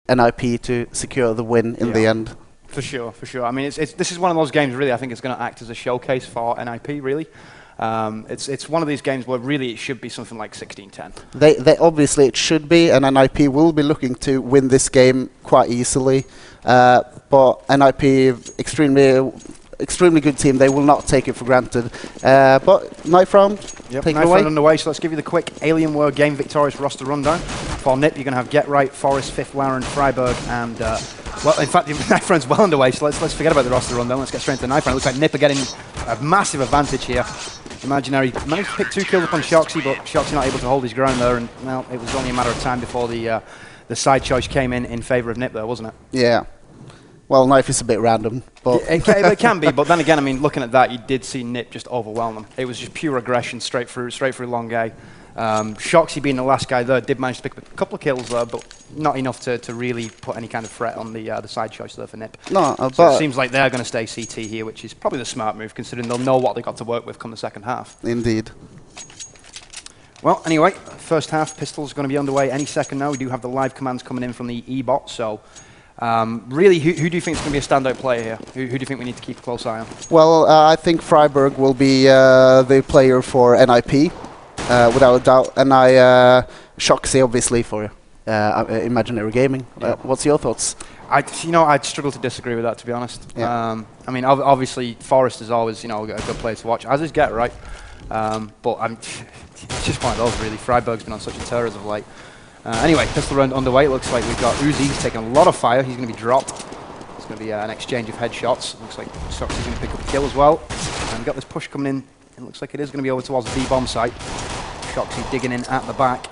NIP to secure the win in the end. For sure, for sure. I mean, this is one of those games, really, I think it's going to act as a showcase for NIP, really. It's one of these games where really it should be something like 16-10. They obviously it should be, and NIP will be looking to win this game quite easily. But NIP, extremely good team. They will not take it for granted. But knife round, take it away. Knife round underway. So let's give you the quick Alienware game victorious roster rundown. For NIP, you're going to have Get Right, Forest, Fifth Lauren, Freiburg, and well, in fact, the knife round's well underway. So let's forget about the roster rundown. Let's get straight into the knife round. It looks like NIP are getting a massive advantage here. Imaginary managed to pick 2 kills upon Shoxy, but Shoxy not able to hold his ground there, and well, it was only a matter of time before the side choice came in favour of NIP there, wasn't it? Yeah. Well, knife is a bit random, but it can be. But then again, I mean, looking at that, you did see NIP just overwhelm them. It was just pure aggression straight through long A. Shoxy being the last guy there did manage to pick up a couple of kills there, but not enough to really put any kind of threat on the side choice there for NIP. No, so it seems like they're going to stay CT here, which is probably the smart move, considering they'll know what they've got to work with come the second half. Indeed. Well, anyway, first half, Pistols going to be underway any second now. We do have the live commands coming in from the E-bot, so really, who do you think is going to be a standout player here? Who do you think we need to keep a close eye on? Well, I think Freiburg will be the player for NIP, without a doubt, and Shoxy obviously for Imaginary Gaming. What's your thoughts? I'd struggle to disagree with that, to be honest. Yeah. I mean, obviously, Forest is always, a good player to watch, as is Get Right. But it's just one of those, really. Freiburg's been on such a tear as of late. Anyway, pistol round underway. It looks like we've got Uzi. He's taking a lot of fire. He's going to be dropped. It's going to be an exchange of headshots. Looks like Shoxy's going to pick up a kill as well. And we've got this push coming in. It looks like it is going to be over towards the B-bomb site. Shoxy digging in at the back.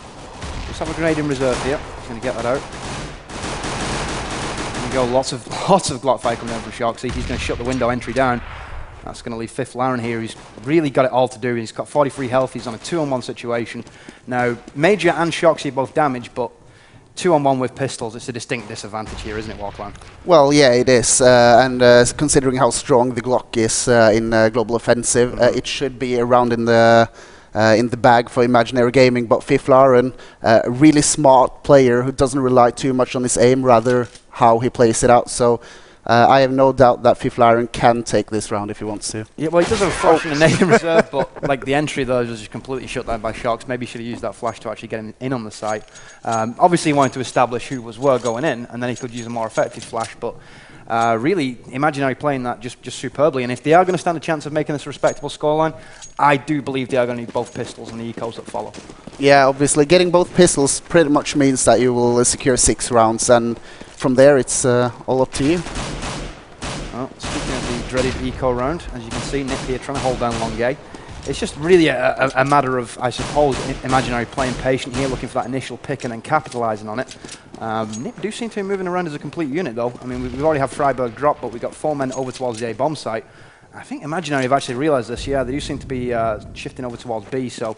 Just have a grenade in reserve here. He's going to get that out. There we go. Lots of Glock fire coming down from Shoxy. He's going to shut the window entry down. That's going to leave Fifth Lauren here. He's really got it all to do. He's got 43 health. He's on a 2-on-1 situation. Now, Major and Shoxy are both damaged, but 2-on-1 with pistols, it's a distinct disadvantage here, isn't it, Warclan? Well, yeah, it is. And considering how strong the Glock is in Global Offensive, it should be around in the bag for Imaginary Gaming. But Fifth Lauren, a really smart player who doesn't rely too much on his aim, rather how he plays it out. So I have no doubt that Fifth Lauren can take this round if he wants to. Yeah, well, he does have a flash and a nade in reserve, but like the entry though was just completely shut down by Shox. Maybe he should have used that flash to actually get him in on the site. Obviously, he wanted to establish who were going in, and then he could use a more effective flash. But really, Imaginary playing that just superbly. And if they are going to stand a chance of making this a respectable scoreline, I do believe they are going to need both pistols and the ecos that follow. Yeah, obviously, getting both pistols pretty much means that you will secure 6 rounds, and from there, it's all up to you. Well, speaking of the dreaded eco round, as you can see, NIP here trying to hold down long A. It's just really a matter of, I suppose, Imaginary playing patient here, looking for that initial pick and then capitalising on it. NIP do seem to be moving around as a complete unit, though. I mean, we've already had Freiburg drop, but we've got 4 men over towards the A bomb site. I think Imaginary have actually realised this. Yeah, they do seem to be shifting over towards B, so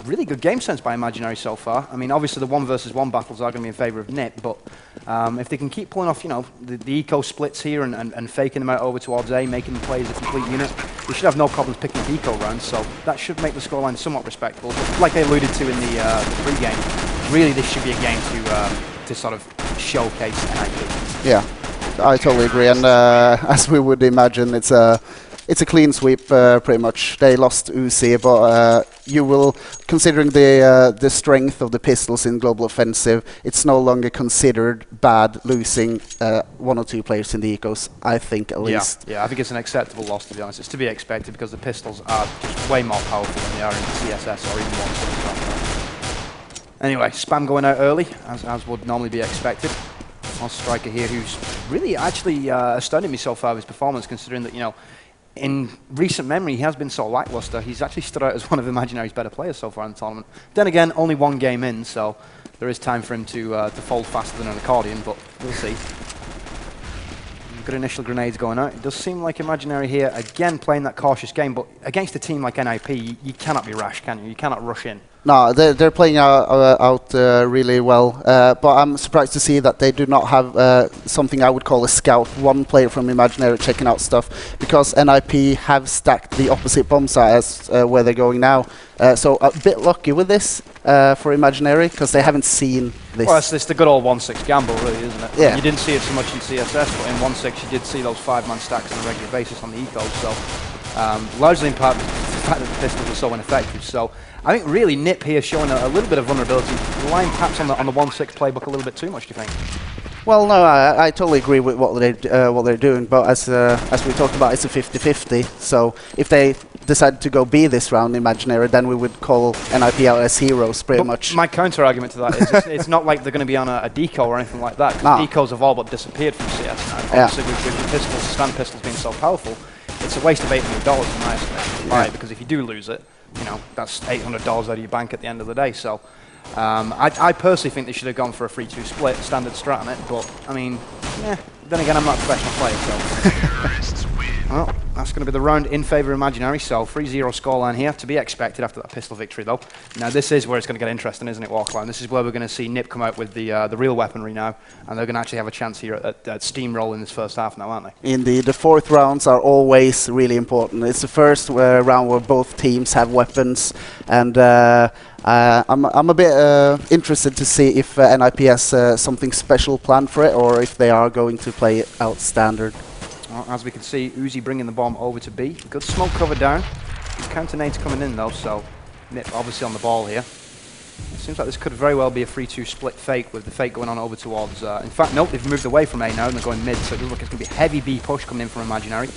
really good game sense by Imaginary so far. I mean, obviously the 1 versus 1 battles are going to be in favour of NIP, but if they can keep pulling off, the eco splits here and faking them out over towards A, making them play as a complete unit, they should have no problems picking up eco rounds, so that should make the scoreline somewhat respectable. But like I alluded to in the pre-game, really this should be a game to sort of showcase NIP. Yeah, I totally agree, and as we would imagine, it's a clean sweep, pretty much. They lost Uzi, but you will, considering the strength of the pistols in Global Offensive, it's no longer considered bad losing 1 or 2 players in the ecos, I think, at least. Yeah, I think it's an acceptable loss, to be honest. It's to be expected because the pistols are just way more powerful than they are in CSS or even 1. Anyway, spam going out early, as would normally be expected. Our striker here, who's really actually astounded me so far with his performance, considering that, in recent memory, he has been so lackluster. He's actually stood out as one of Imaginary's better players so far in the tournament. Then again, only 1 game in, so there is time for him to fold faster than an accordion, but we'll see. Good initial grenades going out. It does seem like Imaginary here, again, playing that cautious game, but against a team like NIP, you cannot be rash, can you? You cannot rush in. No, they're playing out really well, but I'm surprised to see that they do not have something I would call a scout, one player from Imaginary checking out stuff, because NIP have stacked the opposite bomb site as where they're going now. So a bit lucky with this for Imaginary, because they haven't seen this. Well, it's the good old 1-6 gamble, really, isn't it? Yeah. You didn't see it so much in CSS, but in 1-6 you did see those 5-man stacks on a regular basis on the eco, so largely in part the fact that the pistols were so ineffective. So I think really Nip here showing a little bit of vulnerability, relying perhaps on the 1-6 playbook a little bit too much, do you think? Well, no, I totally agree with what they're doing, but as we talked about, it's a 50-50. So if they decide to go B this round, Imaginary, then we would call NIP out as heroes, pretty much. My counter argument to that is it's not like they're going to be on a deco or anything like that. Nah. Decos have all but disappeared from CS now. Yeah. Obviously, with the pistols, stand pistols being so powerful, it's a waste of $800 in my estimation. Right, because if you do lose it, you know, that's $800 out of your bank at the end of the day. So I personally think they should have gone for a 3-2 split, standard strat on it, but I mean, then again, I'm not a professional player, so. Well, that's going to be the round in favour of Imaginary, so 3-0 scoreline here, to be expected after that pistol victory though. Now this is where it's going to get interesting, isn't it, Walkline? This is where we're going to see Nip come out with the real weaponry now, and they're going to actually have a chance here at steamroll in this first half now, aren't they? Indeed, the fourth rounds are always really important. It's the first round where both teams have weapons, and I'm a bit interested to see if NIP has something special planned for it, or if they are going to play it out standard. Well, as we can see, Uzi bringing the bomb over to B. Good smoke cover down. Counter nades coming in though, so Nip obviously on the ball here. It seems like this could very well be a 3-2 split fake, with the fake going on over towards... in fact, nope, they've moved away from A now and they're going mid, so it looks like it's going to be a heavy B push coming in from Imaginary.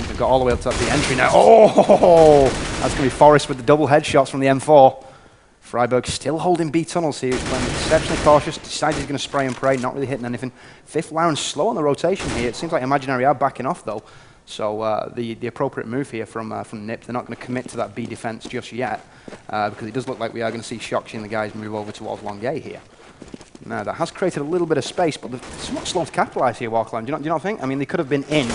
They've got all the way up to the entry now. Oh! That's going to be Forrest with the double headshots from the M4. Freiburg still holding B tunnels here. He's playing exceptionally cautious. Decides he's going to spray and pray, not really hitting anything. Fifth Lauren slow on the rotation here. It seems like Imaginary are backing off though. So the appropriate move here from Nip. They're not going to commit to that B defense just yet, because it does look like we are going to see Shoxi and the guys move over towards long A here. Now that has created a little bit of space, but they're somewhat slow to capitalise here, Walkline. Do you not think? I mean, they could have been in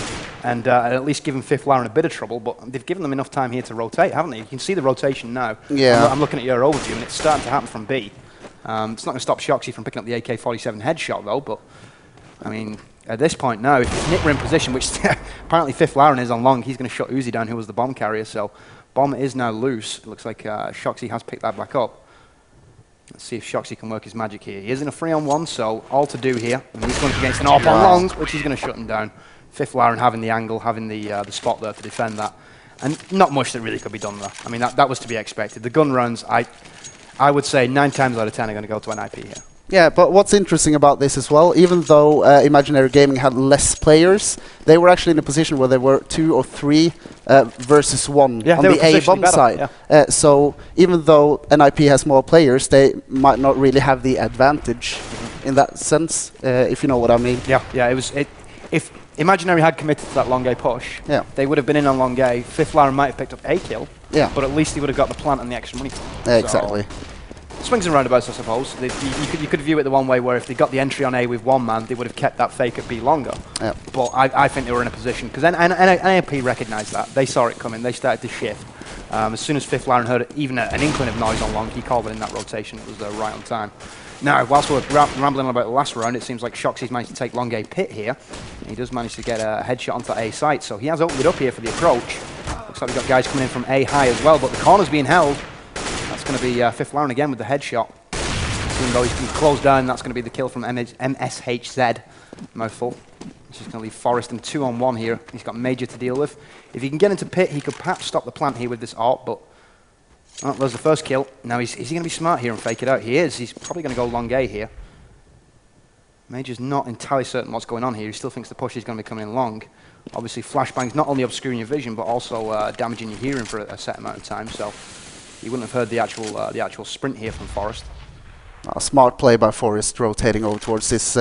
and at least given Fifth Lauren a bit of trouble, but they've given them enough time here to rotate, haven't they? You can see the rotation now. Yeah. I'm looking at your overview, and it's starting to happen from B. It's not going to stop Shoxi from picking up the AK-47 headshot, though, but, I mean, at this point now, if Nick were in position, which apparently Fifth Lauren is on long, he's going to shut Uzi down, who was the bomb carrier, so bomb is now loose. It looks like Shoxi has picked that back up. Let's see if Shoxi can work his magic here. He is in a 3-on-1, so all to do here. And he's going against an AWP on long, which he's going to shut him down. Fifth Lauren having the angle, having the spot there to defend that. And not much that really could be done there. I mean, that was to be expected. The gun rounds, I would say 9 times out of 10 are going to go to NIP here. Yeah, but what's interesting about this as well, even though Imaginary Gaming had less players, they were actually in a position where they were 2 or 3 versus 1 on the A bomb side. Yeah. So even though NIP has more players, they might not really have the advantage in that sense, if you know what I mean. Yeah, if Imaginary had committed to that long A push, they would have been in on long A. Fifth Lauren might have picked up a kill, but at least he would have got the plant and the extra money. Exactly. Swings and roundabouts, I suppose. You could view it the one way where if they got the entry on A with 1 man, they would have kept that fake at B longer. Yeah. But I think they were in a position, because NIP recognised that. They saw it coming. They started to shift. As soon as Fifth Lauren heard even an inkling of noise on long, he called it in that rotation. It was right on time. Now, whilst we're rambling about the last round, it seems like Shoxi's managed to take long A pit here. He does manage to get a headshot onto A site, so he has opened it up here for the approach. Looks like we've got guys coming in from A high as well, but the corner's being held. That's going to be Fifth Lauren again with the headshot. Even though he's been closed down, that's going to be the kill from MSHZ. Mouthful. He's just going to leave Forrest in 2-on-1 here. He's got Major to deal with. If he can get into pit, he could perhaps stop the plant here with this AWP, but there's the first kill. Now, is he going to be smart here and fake it out? He is. He's probably going to go long A here. Major's not entirely certain what's going on here. He still thinks the push is going to be coming in long. Obviously, flashbang's not only obscuring your vision, but also damaging your hearing for a set amount of time, so you wouldn't have heard the actual sprint here from Forrest. A smart play by Forrest, rotating over towards this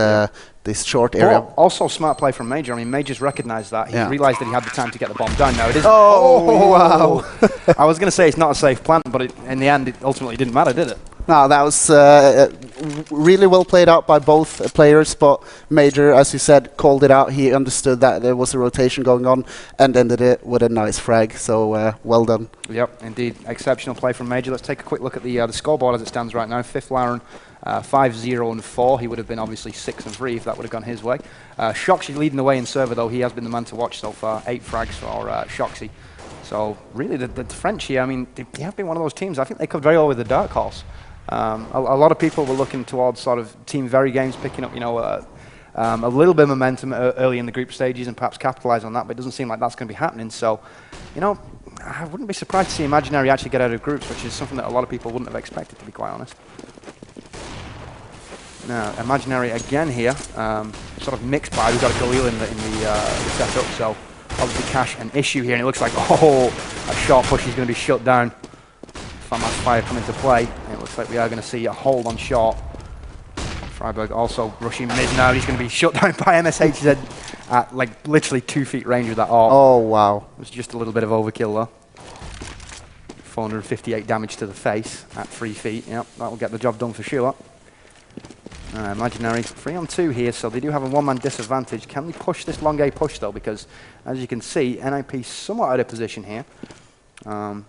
this short area. Also smart play from Major. I mean, Major's recognised that. He realised that he had the time to get the bomb down. Now it is. Oh, wow. I was going to say it's not a safe plant, but in the end, it ultimately didn't matter, did it? No, that was really well played out by both players, but Major, as you said, called it out. He understood that there was a rotation going on and ended it with a nice frag, so well done. Yep, indeed. Exceptional play from Major. Let's take a quick look at the scoreboard as it stands right now. Fifth Lauren 5-0-4. He would have been obviously 6-3 if that would have gone his way. Shoxy leading the way in server, though. He has been the man to watch so far. 8 frags for Shoxy. So really, the French here, I mean, they have been one of those teams. I think they could very well with the dark horse. A lot of people were looking towards sort of Team Very games picking up, you know, a little bit of momentum early in the group stages and perhaps capitalize on that, but it doesn't seem like that's going to be happening. So, you know, I wouldn't be surprised to see Imaginary actually get out of groups, which is something that a lot of people wouldn't have expected, to be quite honest. Now, Imaginary again here, sort of mixed by. We've got a Galil in the setup, so obviously Cash an issue here, and it looks like, oh, a short push is going to be shut down. FAMAS fire come into play, and it looks like we are going to see a hold on short. Freiburg also rushing mid now. He's going to be shut down by MSHZ at like literally 2 feet range with that AWP. Oh, wow. It was just a little bit of overkill though. 458 damage to the face at 3 feet. Yep, that will get the job done for sure. Imaginary 3-on-2 here, so they do have a one-man disadvantage. Can they push this long A push though? Because as you can see, NIP somewhat out of position here.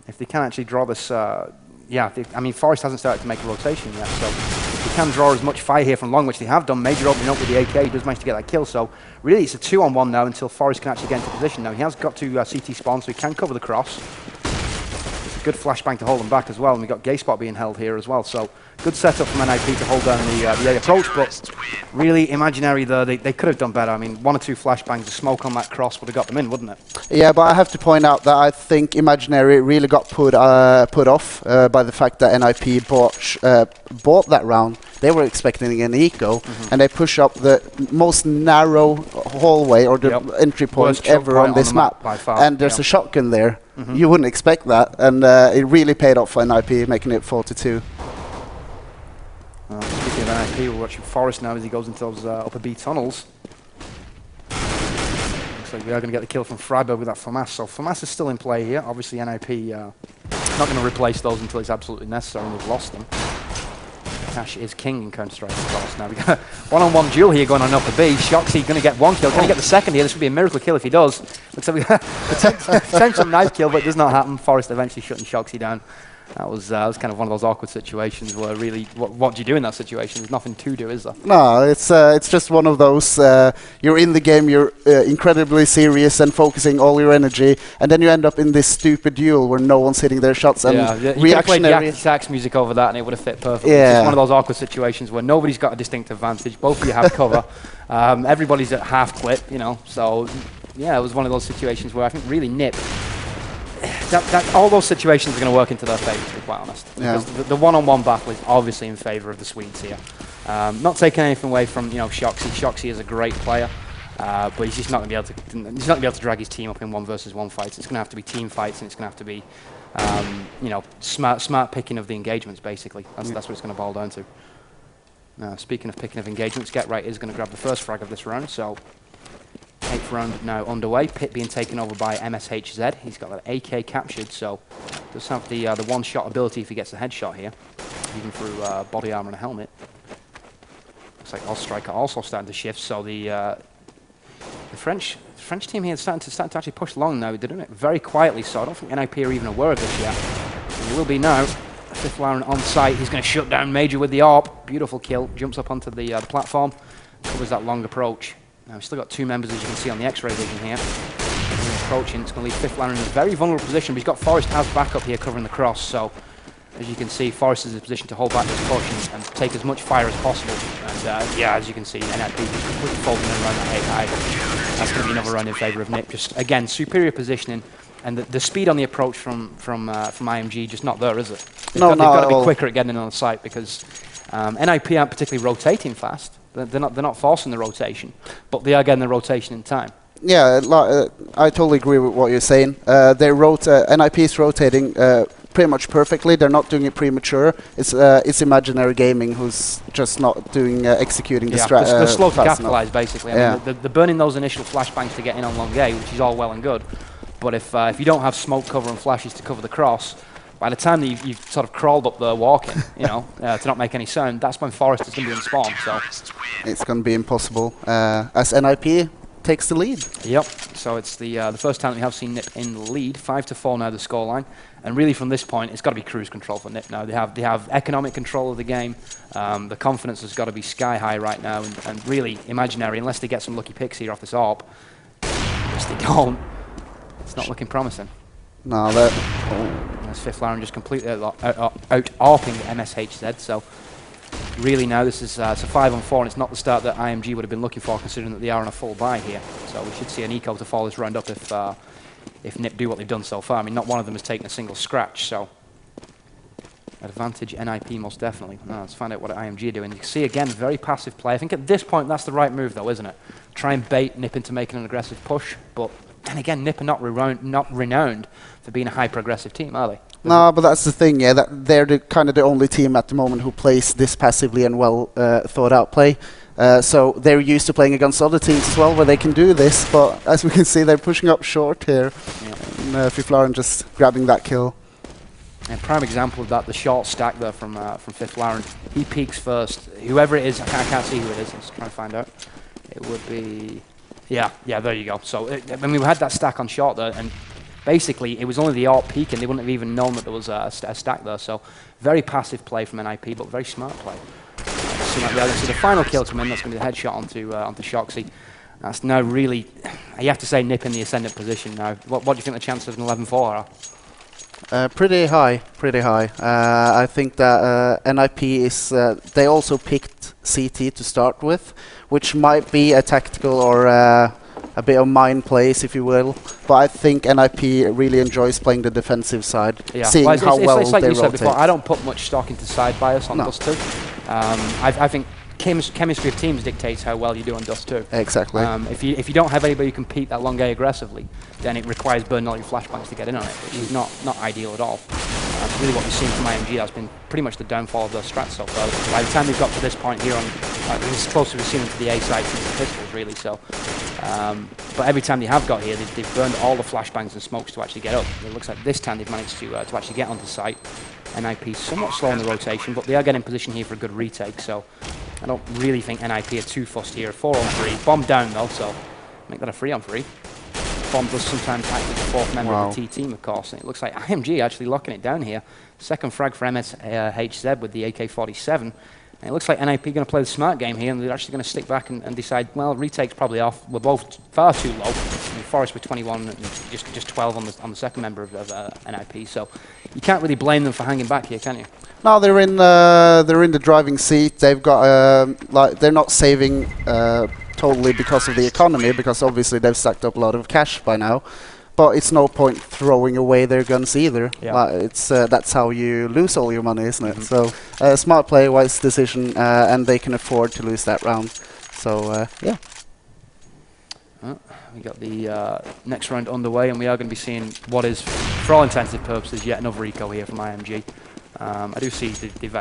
If they can actually draw this, yeah, I mean, Forest hasn't started to make a rotation yet, so if they can draw as much fire here from long, which they have done, Major opening up with the AK, he does manage to get that kill, so really it's a 2-on-1 now until Forest can actually get into position. Now he has got to CT spawn, so he can cover the cross. It's a good flashbang to hold them back as well, and we've got Gay Spot being held here as well, so good setup from NIP to hold down the A approach, but really Imaginary, they could have done better. I mean, 1 or 2 flashbangs, the smoke on that cross would have got them in, wouldn't it? Yeah, but I have to point out that I think Imaginary really got put off by the fact that NIP bought that round. They were expecting an eco, and they push up the most narrow hallway or the entry point ever on this map. By far. And there's a shotgun there. You wouldn't expect that, and it really paid off for NIP, making it 4-2. Speaking of NIP, we're watching Forest now as he goes into those upper B tunnels. Looks like we are going to get the kill from Freiburg with that FAMAS. So FAMAS is still in play here. Obviously NIP not going to replace those until it's absolutely necessary, and they've lost them. Cash is king in Counter-Strike, of course. Now we got a one-on-one duel here going on upper B. Shoxy going to get 1 kill. Can he get the second here? This would be a miracle kill if he does. Looks like we got a potential knife kill, but it does not happen. Forest eventually shutting Shoxy down. That was kind of one of those awkward situations where really, what do you do in that situation? There's nothing to do, is there? No, it's just one of those. You're in the game, you're incredibly serious and focusing all your energy, and then you end up in this stupid duel where no one's hitting their shots. And you could have played Yakety Sax music over that, and it would have fit perfectly. Yeah. It's just one of those awkward situations where nobody's got a distinct advantage. Both of you have cover. Everybody's at half clip, you know. So yeah, it was one of those situations where I think really NIP. All those situations are going to work into their favour, to be quite honest. Yeah. Because the one-on-one battle is obviously in favour of the Swedes here. Not taking anything away from Shoxy. Shoxy is a great player, but he's just not going to be able to. He's not going to be able to drag his team up in 1-versus-1 fights. It's going to have to be team fights, and it's going to have to be, smart picking of the engagements. Basically, that's what it's going to boil down to. Now, speaking of picking of engagements, Get Right is going to grab the first frag of this round. So. 8th round now underway. Pit being taken over by MSHZ. He's got an AK captured, so does have the one-shot ability if he gets the headshot here, even through body armor and a helmet. Looks like Striker also starting to shift. So the French team here is starting to actually push long now. They're doing it very quietly, so I don't think NIP are even aware of this yet. He will be now. 5th Lauren on site. He's going to shut down Major with the AWP. Beautiful kill. Jumps up onto the platform. Covers that long approach. Now we've still got 2 members, as you can see on the X-ray vision here. Approaching, it's going to leave 5th Lauren in a very vulnerable position, but he's got Forest as backup here covering the cross, so as you can see, Forest is in a position to hold back this push and take as much fire as possible. And yeah, as you can see, NIP just completely folding in around that high. That's going to be another round in favour of NIP. Just, again, superior positioning, and the speed on the approach from IMG just not there, is it? They've got to be quicker at getting in on the site, because NIP aren't particularly rotating fast. They're not forcing the rotation, but they are getting the rotation in time. Yeah, I totally agree with what you're saying. NIP is rotating pretty much perfectly. They're not doing it premature. It's Imaginary Gaming who's just not doing executing the strat. They're slow to capitalise, basically. I mean, they're burning those initial flashbangs to get in on long A, which is all well and good. But if you don't have smoke cover and flashes to cover the cross, by the time that you've sort of crawled up there walking, you know, to not make any sound, that's when Forest is going to be in spawn. So it's going to be impossible as NIP takes the lead. Yep. So it's the first time that we have seen Nip in the lead. 5-4 now the scoreline, and really from this point it's got to be cruise control for Nip now. They have economic control of the game. The confidence has got to be sky high right now, and really imaginary unless they get some lucky picks here off this AWP. Which they don't. It's not looking promising. No, that. There's Fifth Laren just completely out-AWPing MSHZ. So really now this is it's a 5-on-4, and it's not the start that IMG would have been looking for, considering that they are on a full buy here. So we should see an eco to follow this round up if Nip do what they've done so far. I mean, not one of them has taken a single scratch, so advantage NIP most definitely. Now let's find out what IMG are doing. You can see again, very passive play. I think at this point that's the right move though, isn't it? Try and bait Nip into making an aggressive push, but then again, Nip are not renowned for being a hyper-aggressive team, are they? No, but that's the thing, yeah. That they're kind of the only team at the moment who plays this passively and well thought out play. So they're used to playing against other teams as well, where they can do this. But as we can see, they're pushing up short here. Yeah. And Fifth Laren just grabbing that kill. A prime example of that, the short stack there from Fifth Laren. He peeks first. Whoever it is, I can't see who it is. Let's try and find out. It would be, yeah, there you go. So when we had that stack on short there, and basically it was only the AWP peak, and they wouldn't have even known that there was a stack there. So very passive play from NIP, but very smart play. So the final kill to win, that's going to be the headshot onto Shoxy. That's now really, you have to say, Nip in the ascendant position now. What do you think the chances of an 11-4 are? Pretty high. I think that NIP is, they also picked CT to start with, which might be a tactical or a bit of mind plays, if you will. But I think NIP really enjoys playing the defensive side, seeing how well it's like they you said rotate. before, I don't put much stock into side bias on Dust 2. I think chemistry of teams dictates how well you do on Dust 2. Exactly. If you don't have anybody who can peek that long A aggressively, then it requires burning all your flashbangs to get in on it, which is not ideal at all. That's really what we've seen from IMG. That's been pretty much the downfall of their strats so far. By the time they've got to this point here on, it's close to we've seen them to the A side since the pistols, really. So, but every time they have got here, they've burned all the flashbangs and smokes to actually get up. It looks like this time they've managed to actually get onto site. NIP somewhat slow in the rotation, but they are getting in position here for a good retake. So I don't really think NIP are too fussed here. 4-on-3, bomb down though, so make that a 3-on-3. Bomb does sometimes act as the fourth member of the T team, of course, and it looks like IMG actually locking it down here. Second frag for MSHZ with the AK-47. And it looks like NIP going to play the smart game here, and they're actually going to stick back and decide, well, retake's probably off. We're both far too low. I mean, Forest with 21 and just 12 on the second member of NIP, so you can't really blame them for hanging back here, can you? No, they're in the driving seat. They've got they're not saving totally because of the economy, because obviously they've stacked up a lot of cash by now. But it's no point throwing away their guns either. Yeah. It's that's how you lose all your money, isn't it? So smart play, wise decision, and they can afford to lose that round. So yeah. We got the next round underway, and we are going to be seeing what is, for all intents and purposes, yet another eco here from IMG. I do see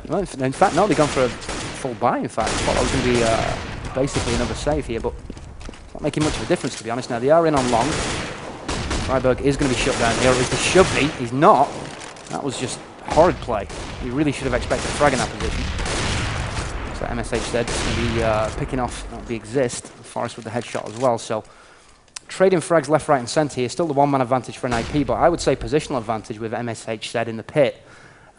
well, in fact, no, they've gone for a full buy. In fact, I thought that was going to be basically another save here, but it's not making much of a difference, to be honest. Now they are in on long. Freiburg is going to be shut down here, or at least he should be. He's not. That was just horrid play. You really should have expected a frag in that position. So MSHZ is going to be picking off, that would be Exist, Forest with the headshot as well. So trading frags left, right and centre here. Still the one-man advantage for NIP, but I would say positional advantage with MSHZ in the pit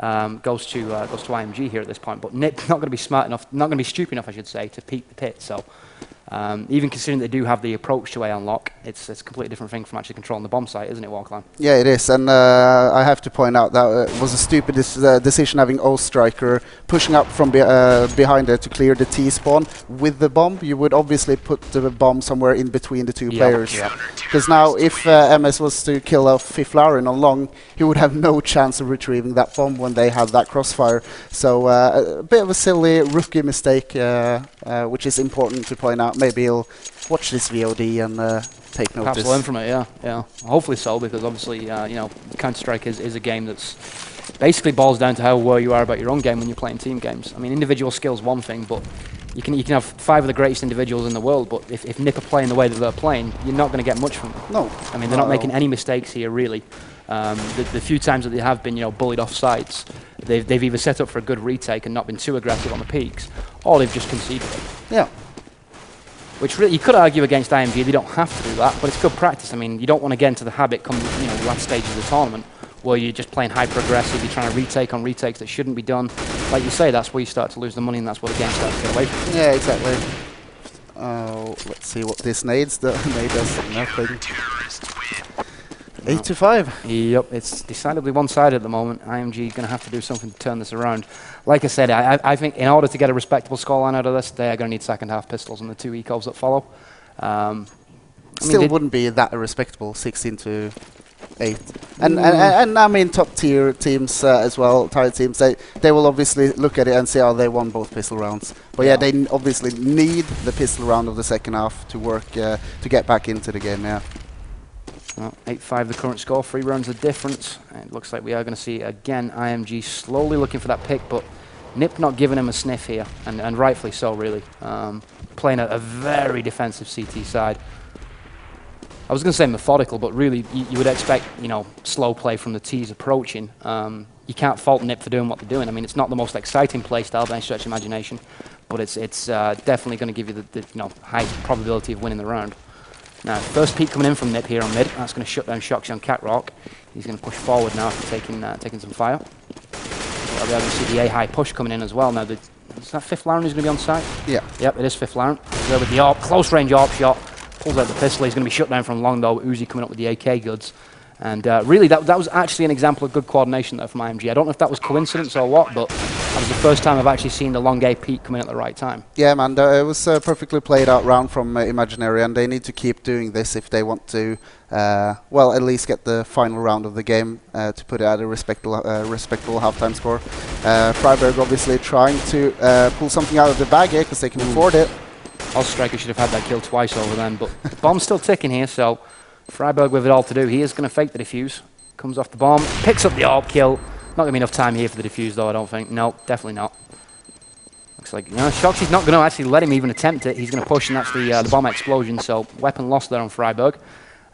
goes to IMG here at this point. But Nip not going to be smart enough, not going to be stupid enough, I should say, to peek the pit. So even considering they do have the approach to A unlock, it's a completely different thing from actually controlling the bomb site, isn't it, Warclan? Yeah, it is, and I have to point out that it was a stupid decision having O-Striker pushing up from behind there to clear the T-spawn with the bomb. You would obviously put the bomb somewhere in between the two players. Because now, if MS was to kill off Fifth Laren on long, he would have no chance of retrieving that bomb when they had that crossfire. So a bit of a silly rookie mistake, which is important to point out. Maybe he'll watch this VOD and take notice. Perhaps learn from it, yeah. Hopefully so, because obviously, you know, Counter-Strike is a game that's basically boils down to how aware you are about your own game when you're playing team games. I mean, individual skill's one thing, but you can have 5 of the greatest individuals in the world, but if Nip are playing the way that they're playing, you're not going to get much from them. No. I mean, they're not making any mistakes here, really. The few times that they have been, bullied off sites, they've either set up for a good retake and not been too aggressive on the peaks, or they've just conceded. Yeah. Which really, you could argue against IMG, they don't have to do that, but it's good practice. I mean, you don't want to get into the habit come, last stages of the tournament, where you're just playing hyper-aggressive, you're trying to retake on retakes that shouldn't be done. Like you say, that's where you start to lose the money, and that's where the game starts to get away from you. Yeah, exactly. Let's see what this nades. The nade does nothing. 8-5. Yep, it's decidedly one-sided at the moment. IMG is going to have to do something to turn this around. Like I said, I think in order to get a respectable scoreline out of this, they are going to need second-half pistols and the 2 ecos that follow. Still wouldn't be that respectable, 16-8. And I mean, top-tier teams as well, tier teams, they will obviously look at it and say, oh, they won both pistol rounds. But yeah, they obviously need the pistol round of the second half to work, to get back into the game, yeah. Well, 8-5 the current score, 3 rounds of difference. It looks like we are going to see, again, IMG slowly looking for that pick, but Nip not giving him a sniff here, and rightfully so, really. Playing a very defensive CT side. I was going to say methodical, but really you would expect, slow play from the T's approaching. You can't fault Nip for doing what they're doing. I mean, it's not the most exciting play style by any stretch of imagination, but it's definitely going to give you the highest probability of winning the round. Now, first peek coming in from Nip here on mid. That's going to shut down Shoxy on Cat Rock. He's going to push forward now after taking some fire. We'll be able to see the A high push coming in as well. Now, is that 5th Laren who's going to be on site? Yeah. Yep, it is 5th Laren. There with the AWP, close range AWP shot. Pulls out the pistol. He's going to be shut down from long though. Uzi coming up with the AK goods. And really, that was actually an example of good coordination there from IMG. I don't know if that was coincidence or what, but that was the first time I've actually seen the long A peak come in at the right time. Yeah, man, it was a perfectly played out round from Imaginary, and they need to keep doing this if they want to, well, at least get the final round of the game to put it at a respectable halftime score. Freiburg obviously trying to pull something out of the bag here because they can afford it. Striker should have had that kill twice over then, but the bomb's still ticking here, so Freiburg with it all to do. He is going to fake the defuse. Comes off the bomb, picks up the AWP kill. Not going to be enough time here for the defuse though, I don't think. No, definitely not. Looks like, Shoxy's not going to actually let him even attempt it. He's going to push, and that's the bomb explosion, so weapon lost there on Freiburg.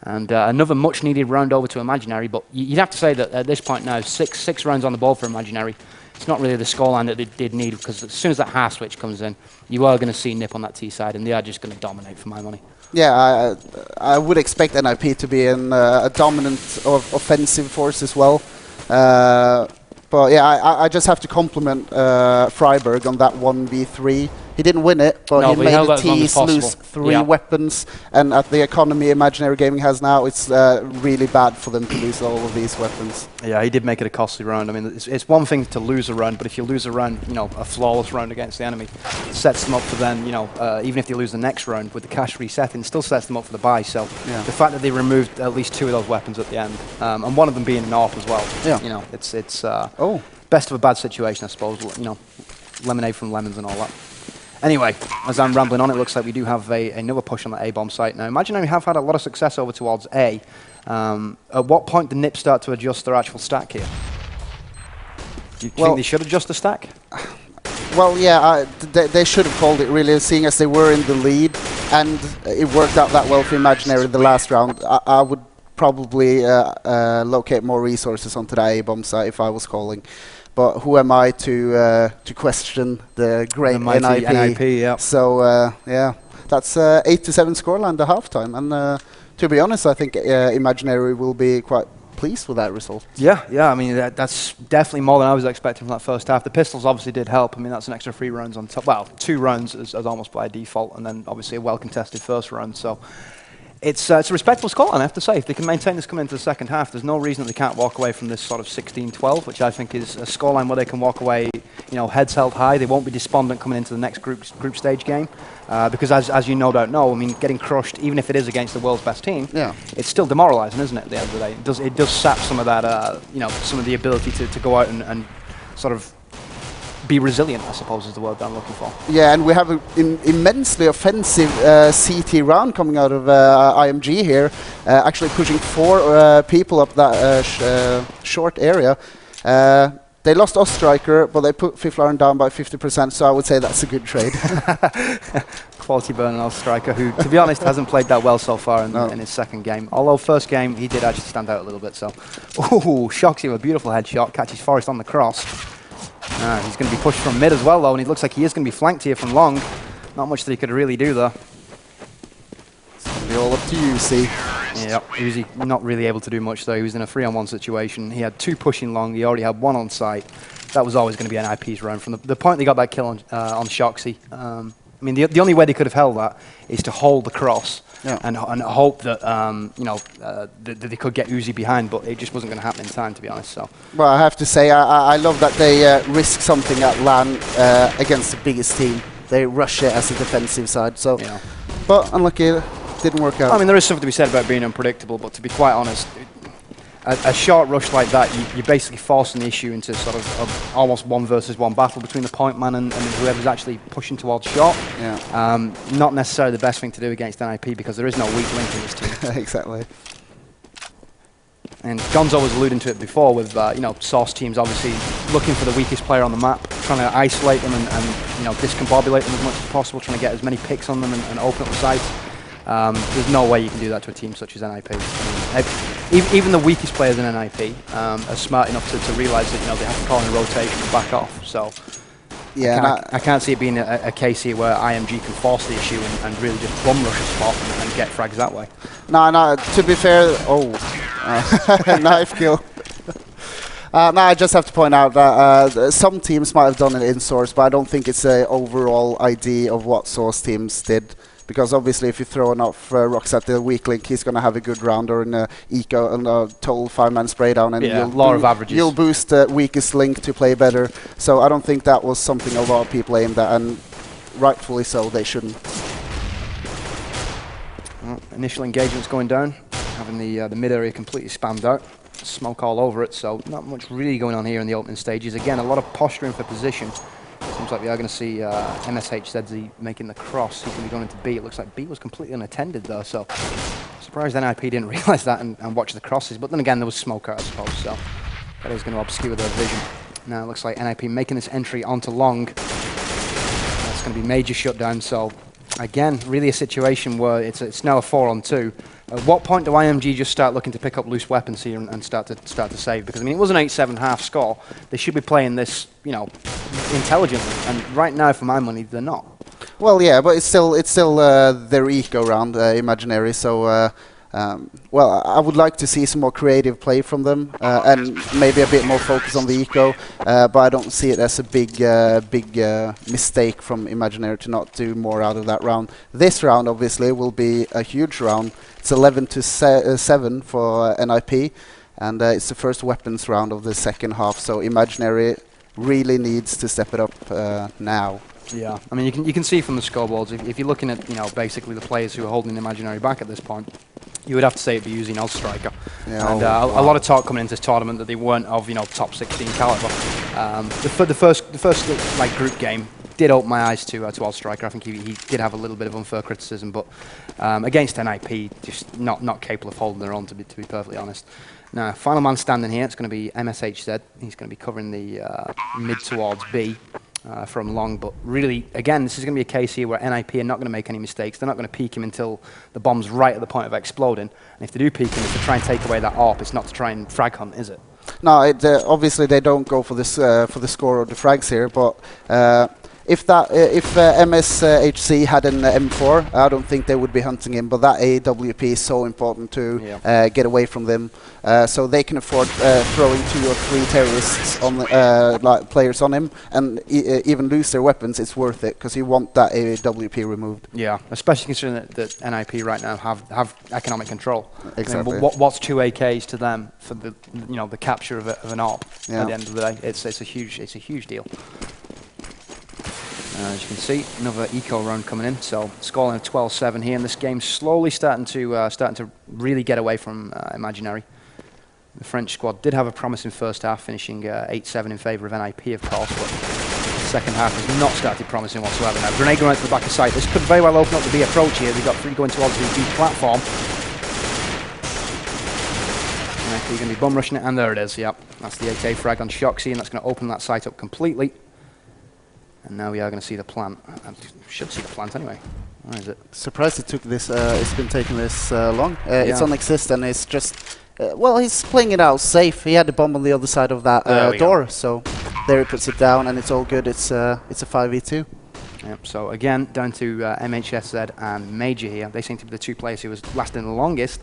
And another much needed round over to Imaginary, but you'd have to say that at this point now, six rounds on the board for Imaginary. It's not really the scoreline that they did need, because as soon as that half switch comes in, you are going to see Nip on that T side, and they are just going to dominate for my money. Yeah, I would expect NIP to be a dominant offensive force as well. But yeah, I just have to compliment Freiburg on that 1v3. He didn't win it, but he made the T's lose 3 weapons. And at the economy Imaginary Gaming has now, it's really bad for them to lose all of these weapons. Yeah, he did make it a costly round. I mean, it's one thing to lose a round, but if you lose a round, a flawless round against the enemy, it sets them up for then, even if they lose the next round with the cash resetting, it still sets them up for the bye. So the fact that they removed at least 2 of those weapons at the end, and one of them being an AWP as well, it's best of a bad situation, I suppose. Lemonade from lemons and all that. Anyway, as I'm rambling on, it looks like we do have another push on the A-bomb site now. Imaginary have had a lot of success over towards A. At what point did Nip start to adjust their actual stack here? Do you think they should adjust the stack? Well, yeah, they should have called it, really, seeing as they were in the lead, and it worked out that well for Imaginary the last round. I would probably locate more resources onto that A-bomb site if I was calling. But who am I to question the great NIP? Yeah. So yeah, that's 8-7 scoreline at halftime, and to be honest, I think Imaginary will be quite pleased with that result. Yeah. I mean, that's definitely more than I was expecting from that first half. The pistols obviously did help. I mean, that's an extra 3 rounds on top. Well, 2 rounds as almost by default, and then obviously a well-contested first round. So it's a respectable scoreline, I have to say. If they can maintain this coming into the second half, there's no reason that they can't walk away from this sort of 16-12, which I think is a scoreline where they can walk away, heads held high. They won't be despondent coming into the next group stage game, because as you no doubt know, I mean, getting crushed, even if it is against the world's best team, it's still demoralising, isn't it? At the end of the day, it does sap some of that, some of the ability to go out and sort of be resilient, I suppose, is the word that I'm looking for. Yeah, and we have an immensely offensive CT round coming out of IMG here, actually pushing 4 people up that short area. They lost Striker, but they put 5th Laren down by 50%, so I would say that's a good trade. quality burn on striker who, to be honest, hasn't played that well so far in his second game. Although first game, he did actually stand out a little bit. So, ooh, shocks him, a beautiful headshot, catches Forrest on the cross. He's going to be pushed from mid as well, though, and it looks like he is going to be flanked here from long. Not much that he could really do, though. It's going to be all up to Uzi. Yeah, Uzi not really able to do much, though. He was in a 3-on-1 situation. He had 2 pushing long. He already had 1 on site. That was always going to be NIP's round. From the point they got that kill on Shoxy, I mean, the only way they could have held that is to hold the cross and hope that, that they could get Uzi behind, but it just wasn't going to happen in time, to be honest. So. Well, I have to say, I love that they risk something at LAN against the biggest team. They rush it as a defensive side. So, but unlucky, didn't work out. I mean, there is something to be said about being unpredictable, but to be quite honest, a short rush like that, you're basically forcing the issue into sort of almost 1 versus 1 battle between the point man and whoever's actually pushing towards short. Yeah. Not necessarily the best thing to do against NIP because there is no weak link in this team. Exactly. And Gonzo was alluding to it before with, Source teams obviously looking for the weakest player on the map, trying to isolate them and discombobulate them as much as possible, trying to get as many picks on them and open up the sites. There's no way you can do that to a team such as NIP. I mean, even the weakest players in NIP are smart enough to realise that they have to call in a rotation and back off. So I can't see it being a case here where IMG can force the issue and really just bum rush a spot and get frags that way. No, to be fair, knife kill. I just have to point out that some teams might have done it in Source, but I don't think it's an overall idea of what Source teams did. Because obviously, if you're throwing off Rox at the weak link, he's going to have a good round or an eco and a total 5-man spray down, and law of averages. You'll boost the weakest link to play better. So I don't think that was something a lot of people aimed at, and rightfully so, they shouldn't. Well, initial engagement's going down, having the mid area completely spammed out, smoke all over it. So not much really going on here in the opening stages. Again, a lot of posturing for position. Seems like we are going to see MSHZZ making the cross. He's going to be going into B. It looks like B was completely unattended, though, so surprised NIP didn't realise that and watch the crosses. But then again, there was smoke out, I suppose, so that is going to obscure their vision. Now it looks like NIP making this entry onto long. That's going to be major shutdown, so again, really a situation where it's now a 4-on-2. At what point do IMG just start looking to pick up loose weapons here and start to save? Because I mean, it was an 8-7 half score. They should be playing this, intelligently. And right now, for my money, they're not. Well, yeah, but it's still their eco round, Imaginary. So, well, I would like to see some more creative play from them and maybe a bit more focus on the eco. But I don't see it as a big mistake from Imaginary to not do more out of that round. This round, obviously, will be a huge round. It's 11-7 for NIP, and it's the first weapons round of the second half. So Imaginary really needs to step it up now. Yeah, I mean, you can see from the scoreboards, if you're looking at basically the players who are holding Imaginary back at this point, you would have to say it'd be using Oz Striker. Yeah, and a lot of talk coming into this tournament that they weren't of top 16 caliber. The first like group game did open my eyes to Oz Striker. I think he did have a little bit of unfair criticism, but against NIP, just not capable of holding their own, to be perfectly honest. Now, final man standing here, it's going to be MSHZ. He's going to be covering the mid towards B. From long, but really, again, this is going to be a case here where NIP are not going to make any mistakes. They're not going to peek him until the bomb's right at the point of exploding. And if they do peek him, it's to try and take away that AWP. It's not to try and frag hunt, is it? No, obviously they don't go for the score or the frags here, but if MSHC had an M4, I don't think they would be hunting him. But that AWP is so important to get away from them, so they can afford throwing 2 or 3 terrorists on like players on him, and even lose their weapons. It's worth it because you want that AWP removed. Yeah, especially considering that NIP right now have economic control. Exactly. I mean, what's 2 AKs to them for the the capture of an AWP at the end of the day? It's a huge deal. As you can see, another eco round coming in, so scoring of 12-7 here, and this game's slowly starting to really get away from Imaginary. The French squad did have a promising first half, finishing 8-7 in favour of NIP, of course, but the second half has not started promising whatsoever. Now, grenade going out to the back of site. This could very well open up the B approach here. We've got 3 going towards the B platform. NIP going to be bum rushing it, and there it is, yep. That's the AK frag on Shoxy, and that's going to open that site up completely. And now we are going to see the plant. Should see the plant anyway. Where is it? Surprised it took this. It's been taking this long. It's on exist, and it's just. Well, he's playing it out safe. He had the bomb on the other side of that door, so there he puts it down, and it's all good. It's a 5v2. Yep, so again, down to MHSZ and Major here. They seem to be the two players who was lasting the longest.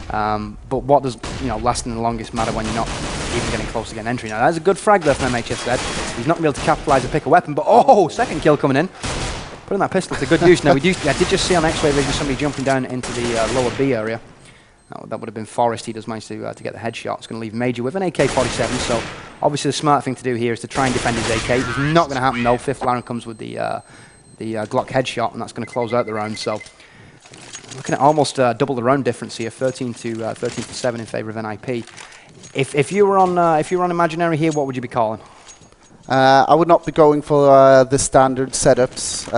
But what does lasting the longest matter when you're not even getting close to getting entry? Now, that's a good frag there from MHSZ. He's not going to be able to capitalise or pick a weapon, but second kill coming in. Putting that pistol to good use. Now, I did just see on X-Ray vision somebody jumping down into the lower B area. That would have been Forrest. He does manage to get the headshot. It's going to leave Major with an AK-47. So obviously the smart thing to do here is to try and defend his AK. It's not going to happen though. Fifth Laren comes with the Glock headshot, and that's going to close out the round. So looking at almost double the round difference here, 13 to 7 in favour of NIP. If you were on Imaginary here, what would you be calling? I would not be going for the standard setups.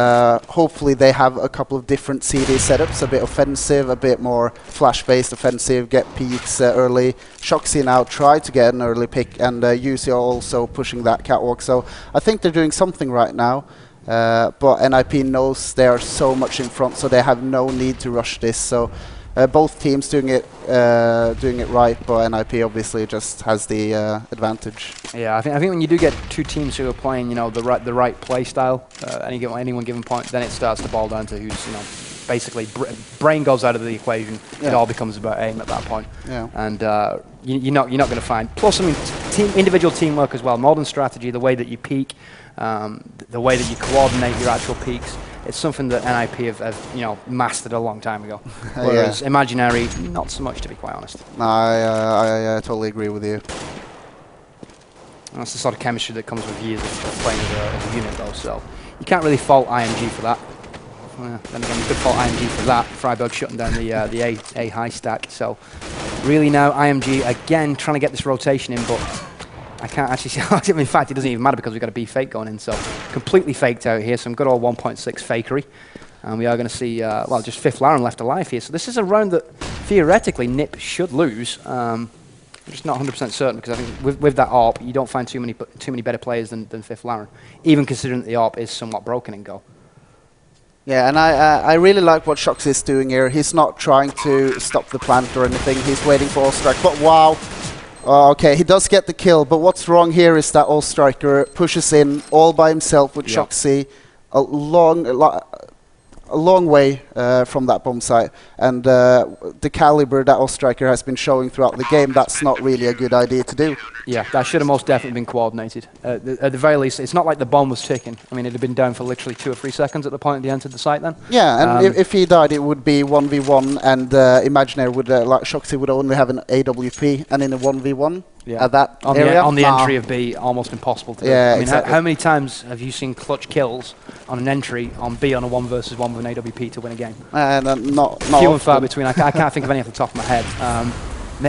Hopefully they have a couple of different CD setups, a bit offensive, a bit more flash-based offensive, get peaks early. Shoxy now try to get an early pick, and UC are also pushing that catwalk. So I think they're doing something right now. But NIP knows they are so much in front, so they have no need to rush this. So both teams doing it right, but NIP obviously just has the advantage. Yeah, I think when you do get two teams who are playing, the right play style, any one given point, then it starts to boil down to who's, basically brain goes out of the equation. Yeah. It all becomes about aim at that point. Yeah. And you're not going to find. Plus, individual teamwork as well, modern strategy, the way that you peak, the way that you coordinate your actual peaks. It's something that NIP have mastered a long time ago. Whereas Imaginary, not so much, to be quite honest. No, I totally agree with you. And that's the sort of chemistry that comes with years of playing as a unit, though. So you can't really fault IMG for that. Then again, you could fault IMG for that. Freiburg shutting down the A high stack. So really now IMG again trying to get this rotation in, but I can't actually see. In fact, it doesn't even matter because we've got a B fake going in. So completely faked out here. Some good old 1.6 fakery. And we are going to see, just Fifth Laren left alive here. So this is a round that theoretically NIP should lose. I'm just not 100% certain because I think with that ARP, you don't find too many better players than Fifth Laren, even considering that the ARP is somewhat broken in Go. Yeah, and I really like what Shox is doing here. He's not trying to stop the plant or anything. He's waiting for All-Strike. But wow. Okay, he does get the kill, but what's wrong here is that All-Striker pushes in all by himself with Shoxy a long way from that bomb site, and the caliber that All-Striker has been showing throughout the game, that's not really a good idea to do. Yeah, that should have most definitely been coordinated. At the very least, it's not like the bomb was ticking. It had been down for literally 2 or 3 seconds at the point they entered the site then. Yeah, and if he died, it would be 1v1, and Imaginary would, like Shoxy would only have an AWP, and in a 1v1 at that area. On the entry of B, almost impossible to do. Exactly. How many times have you seen clutch kills on an entry on B on a 1 versus 1 with an AWP to win a game? Not few and far between. I can't think of any off the top of my head.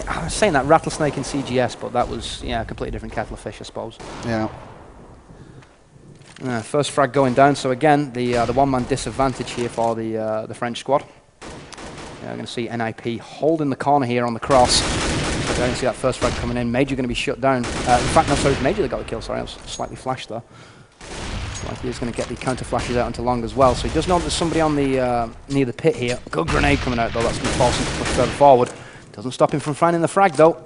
I was saying that Rattlesnake in CGS, but that was a completely different kettle of fish, I suppose. Yeah. First frag going down. So again, the one-man disadvantage here for the French squad. We're going to see NIP holding the corner here on the cross. I don't see that first frag coming in. Major going to be shut down. In fact, no, sorry, it's Major that got the kill. Sorry, I was slightly flashed there. Like he's going to get the counter flashes out onto long as well. So he does know there's somebody on the near the pit here. Good grenade coming out though. That's going to force him to push further forward. Doesn't stop him from finding the frag though.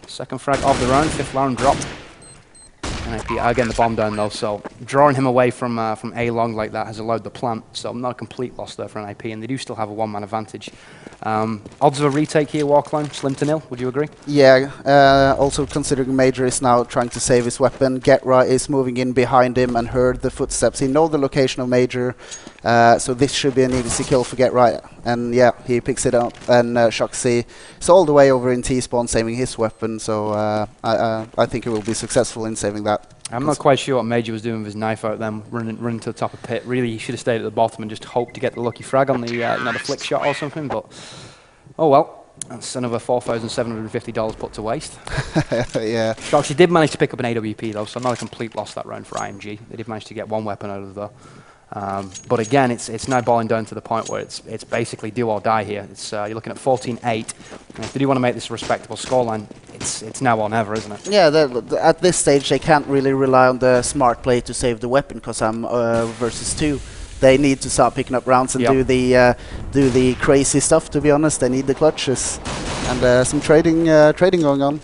Second frag of the round. Fifth Laren dropped. NIP are getting the bomb down though. So drawing him away from A long like that has allowed the plant. So not a complete loss there for NIP, and they do still have a one-man advantage. Odds of a retake here, Warclone, slim to nil. Would you agree? Yeah. Also considering Major is now trying to save his weapon, Get Right is moving in behind him and heard the footsteps. He knows the location of Major, so this should be an easy kill for Get Right. And yeah, he picks it up, and Shoxy is all the way over in T-spawn saving his weapon. So I think he will be successful in saving that. I'm not quite sure what Major was doing with his knife out then, running to the top of pit. Really, he should have stayed at the bottom and just hoped to get the lucky frag on the the flick shot or something. But oh well, that's another $4,750 put to waste. Yeah. Shoxy did manage to pick up an AWP though, so not a complete loss that round for IMG. They did manage to get one weapon out of there. But again, it's now boiling down to the point where it's basically do or die here. You're looking at 14-8. And if they do want to make this a respectable scoreline, it's now or never, isn't it? Yeah, at this stage they can't really rely on the smart play to save the weapon because I'm versus 2. They need to start picking up rounds and do the crazy stuff. To be honest, they need the clutches and some trading going on.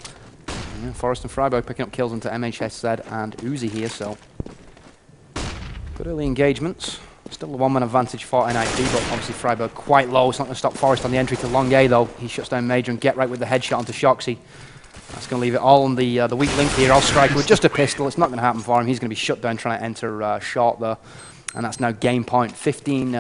Yeah, Forrest and Freiburg picking up kills into MHSZ and Uzi here, so good early engagements. Still the 1-man advantage for NIP, but obviously Freiburg quite low. It's not going to stop Forrest on the entry to long A though. He shuts down Major and Get Right with the headshot onto Shoxy. That's going to leave it all on the weak link here. I'll strike with just a pistol. It's not going to happen for him. He's going to be shut down trying to enter short there. And that's now game point. 15-8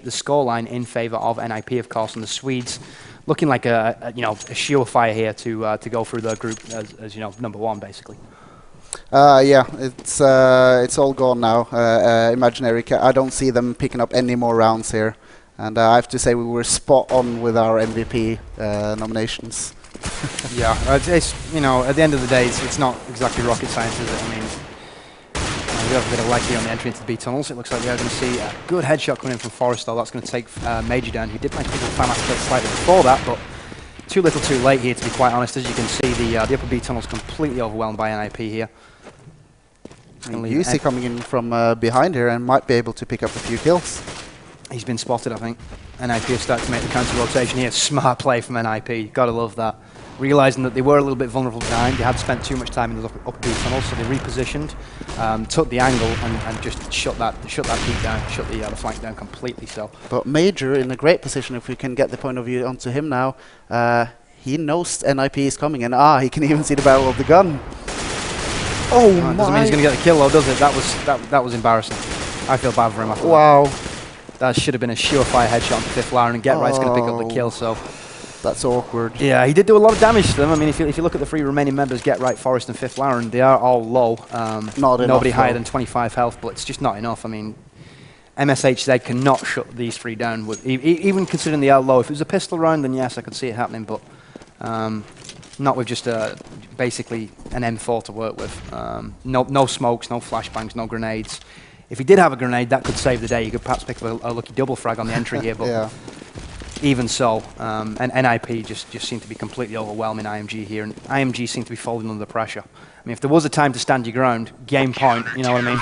the scoreline in favour of NIP, of course, and the Swedes looking like a surefire here to go through the group as number 1 basically. Yeah, it's all gone now. Imaginary, I don't see them picking up any more rounds here, and I have to say we were spot on with our MVP nominations. Yeah, it's at the end of the day, it's not exactly rocket science, is it? I mean, we have a bit of lag here on the entry into the B tunnels. It looks like we are going to see a good headshot coming in from Forrest, though. That's going to take Major down, who did manage to pick up the Famas kill slightly before that, but too little too late here, to be quite honest. As you can see, the upper B tunnel is completely overwhelmed by NIP here. Yusi coming in from behind here and might be able to pick up a few kills. He's been spotted, I think. NIP have started to make the counter rotation here. Smart play from NIP. Gotta love that. Realising that they were a little bit vulnerable behind. They had spent too much time in the upper B tunnel, so they repositioned, took the angle, and just shut that peak down, shut the flank down completely. So, but Major in a great position if we can get the point of view onto him now. He knows NIP is coming, and he can even see the barrel of the gun. Oh my! Doesn't mean he's going to get the kill, though, does it? That was embarrassing. I feel bad for him after that. That should have been a surefire headshot on the 5th Laren, and Get Right's going to pick up the kill. So. That's awkward. Yeah, he did do a lot of damage to them. I mean, if you look at the 3 remaining members, Get Right, Forrest and 5th Laren, they are all low. Nobody higher than 25 health, but it's just not enough. I mean, MSHZ cannot shut these 3 down, with even considering they are low. If it was a pistol round, then yes, I could see it happening, but not with just basically an M4 to work with. No smokes, no flashbangs, no grenades. If he did have a grenade, that could save the day. You could perhaps pick up a lucky double frag on the entry here, but... Yeah. Even so, and NIP just seem to be completely overwhelming IMG here, and IMG seem to be folding under the pressure. I mean, if there was a time to stand your ground, game point, you know what I mean?